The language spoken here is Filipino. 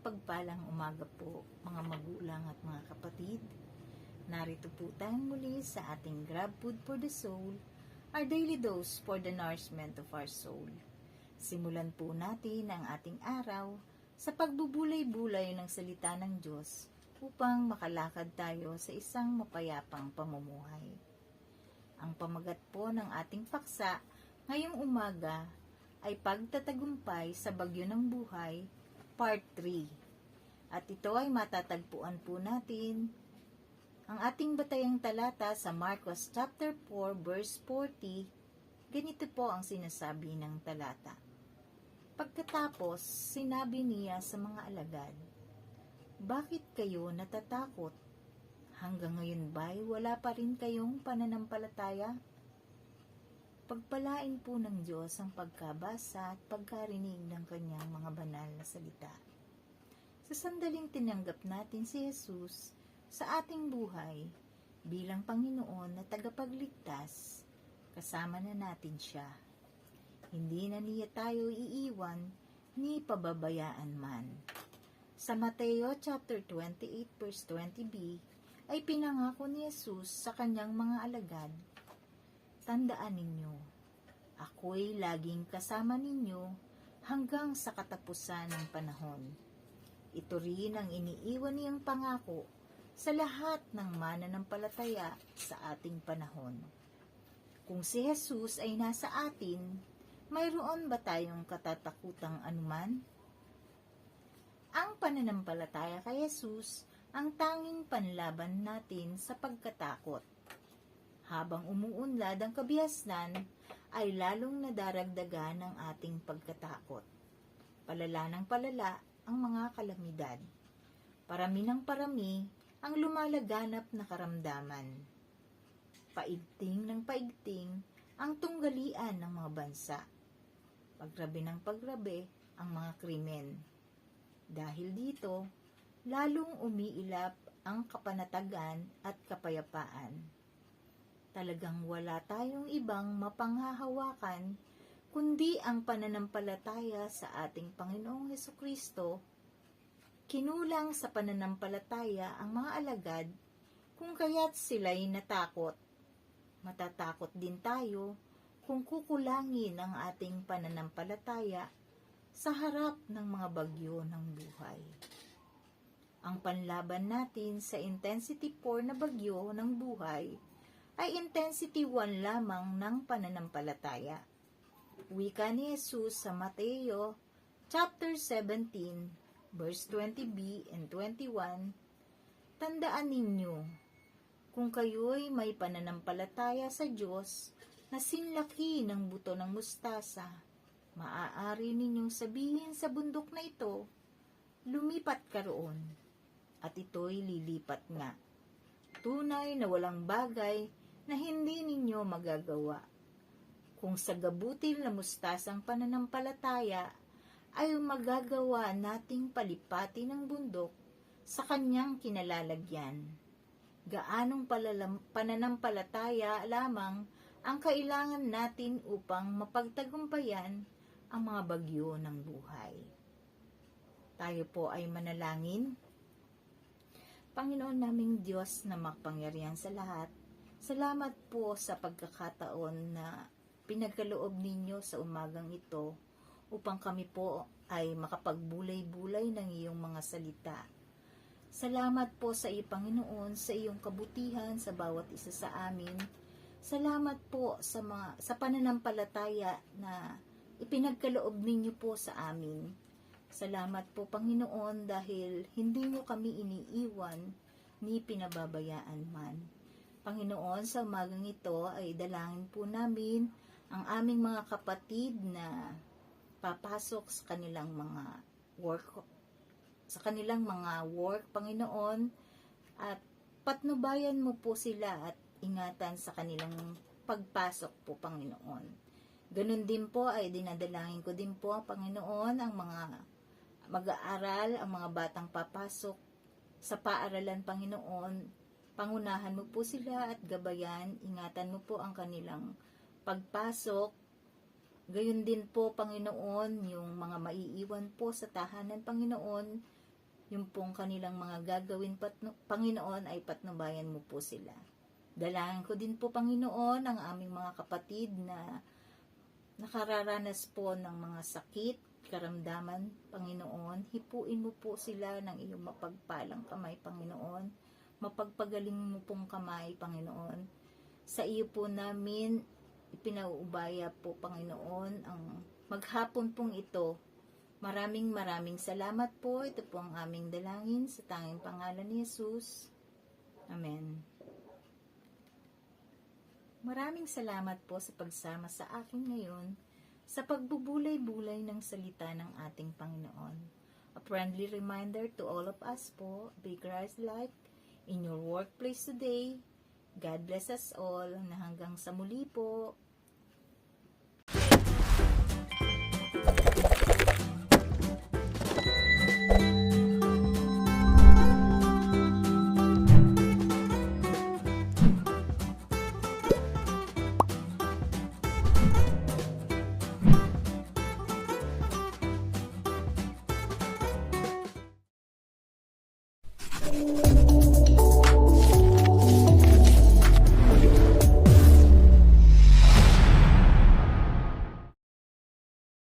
Mapagpalang umaga po mga magulang at mga kapatid. Narito po tayong muli sa ating Grab Food for the Soul, our daily dose for the nourishment of our soul. Simulan po natin ang ating araw sa pagbubulay-bulay ng salita ng Diyos upang makalakad tayo sa isang mapayapang pamumuhay. Ang pamagat po ng ating paksa ngayong umaga ay pagtatagumpay sa bagyo ng buhay, Part 3. At ito ay matatagpuan po natin ang ating batayang talata sa Marcos chapter 4 verse 40. Ganito po ang sinasabi ng talata. Pagkatapos, sinabi niya sa mga alagad, "Bakit kayo natatakot? Hanggang ngayon ba'y wala pa rin kayong pananampalataya?" Pagpalain po ng Diyos ang pagkabasa at pagkarinig ng kanyang mga banal na salita. Sa sandaling tinanggap natin si Jesus sa ating buhay bilang Panginoon na tagapagligtas, kasama na natin siya. Hindi na niya tayo iiwan ni pababayaan man. Sa Mateo chapter 28 verse 20b ay pinangako ni Jesus sa kanyang mga alagad, "Tandaan ninyo, ako'y laging kasama ninyo hanggang sa katapusan ng panahon." Ito rin ang iniiwan niyang pangako sa lahat ng mananampalataya sa ating panahon. Kung si Jesus ay nasa atin, mayroon ba tayong katatakutang anuman? Ang pananampalataya kay Jesus ang tanging panlaban natin sa pagkatakot. Habang umuunlad ang kabihasnan, ay lalong nadaragdagan ang ating pagkatakot. Palala ng palala ang mga kalamidad. Parami ng parami ang lumalaganap na karamdaman. Paigting ng paigting ang tunggalian ng mga bansa. Paggrabe ng paggrabe ang mga krimen. Dahil dito, lalong umiilap ang kapanatagan at kapayapaan. Talagang wala tayong ibang mapanghahawakan kundi ang pananampalataya sa ating Panginoong Hesukristo. Kinulang sa pananampalataya ang mga alagad kung kaya't sila'y natakot. Matatakot din tayo kung kukulangin ang ating pananampalataya sa harap ng mga bagyo ng buhay. Ang panlaban natin sa intensity 4 na bagyo ng buhay ay intensity 1 lamang ng pananampalataya. Wika ni Jesus sa Mateo chapter 17 verse 20b and 21, tandaan ninyo, kung kayo'y may pananampalataya sa Diyos na sinlaki ng buto ng mustasa, maaari ninyong sabihin sa bundok na ito, lumipat ka roon, at ito'y lilipat nga. Tunay na walang bagay na hindi ninyo magagawa. Kung sa gabutil na mustasang pananampalataya ay magagawa nating palipati ng bundok sa kanyang kinalalagyan. Gaanong pananampalataya lamang ang kailangan natin upang mapagtagumpayan ang mga bagyo ng buhay. Tayo po ay manalangin. Panginoon naming Diyos na makapangyarihan sa lahat, salamat po sa pagkakataon na pinagkaloob ninyo sa umagang ito upang kami po ay makapagbulay-bulay ng iyong mga salita. Salamat po sa iyo, Panginoon, sa iyong kabutihan sa bawat isa sa amin. Salamat po sa pananampalataya na ipinagkaloob ninyo po sa amin. Salamat po, Panginoon, dahil hindi mo kami iniiwan ni pinababayaan man. Panginoon, sa umagang ito ay dalangin po namin ang aming mga kapatid na papasok sa kanilang mga work, Panginoon, at patnubayan mo po sila at ingatan sa kanilang pagpasok po, Panginoon. Ganun din po ay dinadalangin ko din po, Panginoon, ang mga mag-aaral, ang mga batang papasok sa paaralan, Panginoon. Pangunahan mo po sila at gabayan, ingatan mo po ang kanilang pagpasok. Gayon din po, Panginoon, yung mga maiiwan po sa tahanan, Panginoon, yung pong kanilang mga gagawin, Panginoon, ay patnubayan mo po sila. Dalangin ko din po, Panginoon, ang aming mga kapatid na nakararanas po ng mga sakit, karamdaman, Panginoon. Hipuin mo po sila ng iyong mapagpalang kamay, Panginoon. Mapagpagaling mo pong kamay, Panginoon. Sa iyo po namin ipinauubaya po, Panginoon, ang maghapon pong ito. Maraming salamat po. Ito po ang aming dalangin sa tanging pangalan ni Jesus. Amen. Maraming salamat po sa pagsama sa akin ngayon sa pagbubulay-bulay ng salita ng ating Panginoon. A friendly reminder to all of us po, be Christ-like in your workplace today. God bless us all na hanggang sa muli po.